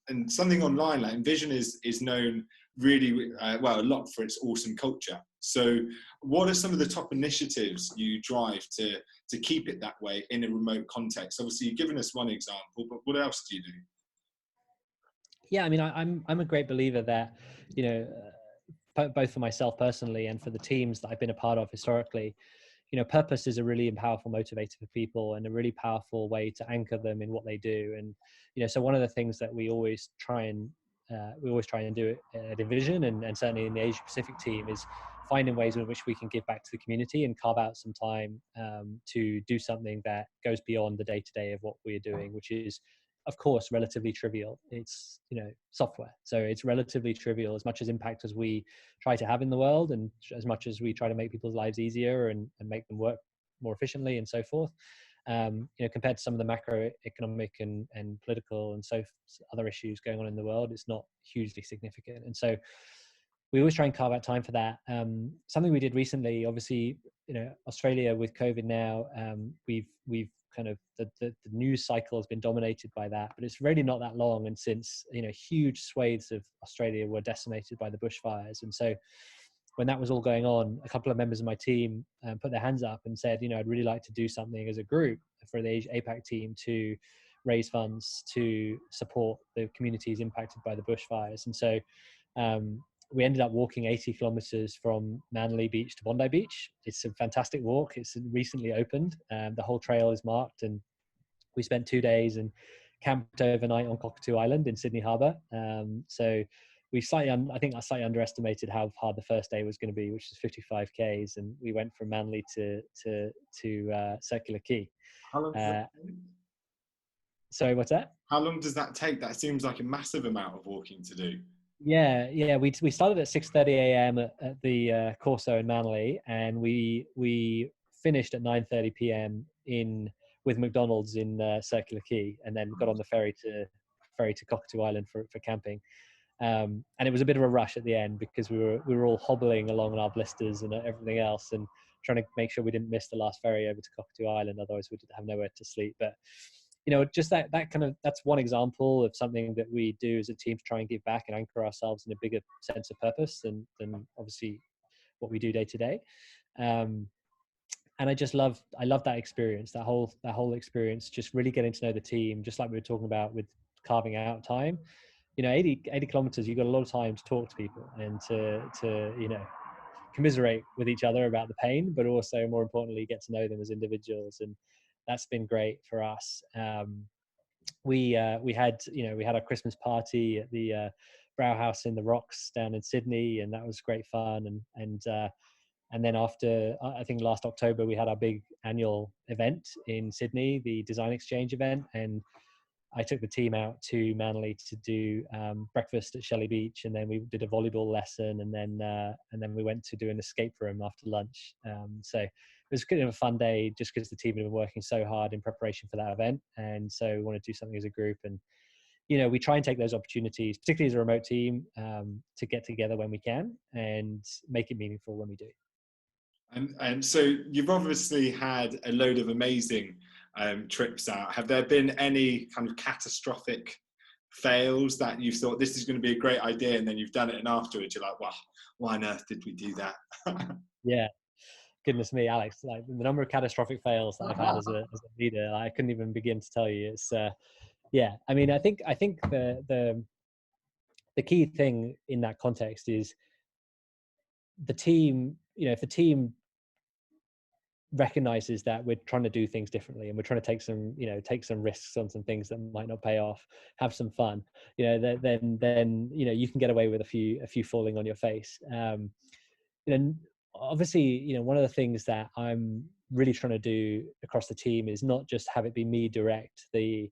and something online like InVision is known really well a lot for its awesome culture. So what are some of the top initiatives you drive to keep it that way in a remote context? Obviously you've given us one example, but what else do you do? Yeah, I mean, I'm a great believer that, you know, both for myself personally and for the teams that I've been a part of historically, you know, purpose is a really powerful motivator for people and a really powerful way to anchor them in what they do. And, you know, so one of the things that we always try and do at InVision and certainly in the Asia Pacific team is finding ways in which we can give back to the community and carve out some time to do something that goes beyond the day-to-day of what we're doing, which is, of course, relatively trivial. It's, you know, software. So it's relatively trivial, as much as impact as we try to have in the world and as much as we try to make people's lives easier and make them work more efficiently and so forth. You know, compared to some of the macroeconomic and political and so other issues going on in the world, it's not hugely significant. And so we always try and carve out time for that. Something we did recently, obviously, you know, Australia with COVID now, we've kind of the news cycle has been dominated by that, but it's really not that long. And since, you know, huge swathes of Australia were decimated by the bushfires. And so when that was all going on, a couple of members of my team put their hands up and said, you know, I'd really like to do something as a group for the APAC team to raise funds to support the communities impacted by the bushfires. And so we ended up walking 80 kilometers from Manly Beach to Bondi Beach. It's a fantastic walk. It's recently opened. The whole trail is marked, and we spent 2 days and camped overnight on Cockatoo Island in Sydney Harbour. So we I think I slightly underestimated how hard the first day was going to be, which is 55 Ks. And we went from Manly to Circular Quay. How long does that take? Sorry, what's that? How long does that take? That seems like a massive amount of walking to do. Yeah. We started at 6:30 a.m. at the Corso in Manly, and we finished at 9:30 p.m. with McDonald's in Circular Quay, and then got on the ferry to Cockatoo Island for camping. And it was a bit of a rush at the end because we were all hobbling along on our blisters and everything else, and trying to make sure we didn't miss the last ferry over to Cockatoo Island, otherwise we'd have nowhere to sleep. But you know, just that kind of, that's one example of something that we do as a team to try and give back and anchor ourselves in a bigger sense of purpose than obviously what we do day to day. And I love that experience, that whole experience, just really getting to know the team, just like we were talking about with carving out time. You know, 80 kilometers, you've got a lot of time to talk to people and to you know, commiserate with each other about the pain, but also more importantly, get to know them as individuals. And that's been great for us. We had our Christmas party at the Brow House in the Rocks down in Sydney, and that was great fun. And then after, I think last October, we had our big annual event in Sydney, the Design Exchange event, and I took the team out to Manly to do breakfast at Shelley Beach, and then we did a volleyball lesson, and then we went to do an escape room after lunch. So it was kind of a fun day, just because the team had been working so hard in preparation for that event, and so we want to do something as a group. And you know, we try and take those opportunities, particularly as a remote team, to get together when we can and make it meaningful when we do. And so you've obviously had a load of amazing trips out. Have there been any kind of catastrophic fails that you've thought this is going to be a great idea, and then you've done it and afterwards you're like, wow, why on earth did we do that? Yeah, goodness me, Alex, like the number of catastrophic fails that I've had as a leader, I couldn't even begin to tell you. It's yeah, I mean, I think the key thing in that context is the team. You know, if the team recognizes that we're trying to do things differently and we're trying to take some risks on some things that might not pay off, have some fun, you know, then you know, you can get away with a few falling on your face. You know, obviously, you know, one of the things that I'm really trying to do across the team is not just have it be me direct the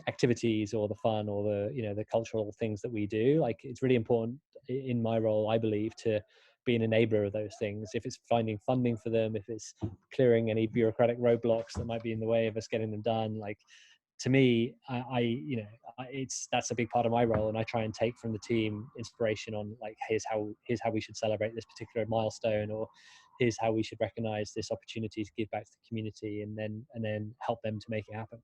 activities or the fun or the, you know, the cultural things that we do. Like, it's really important in my role, I believe, to be an enabler of those things. If it's finding funding for them, if it's clearing any bureaucratic roadblocks that might be in the way of us getting them done, like, to me, that's a big part of my role, and I try and take from the team inspiration on, like, here's how we should celebrate this particular milestone, or here's how we should recognize this opportunity to give back to the community, and then help them to make it happen.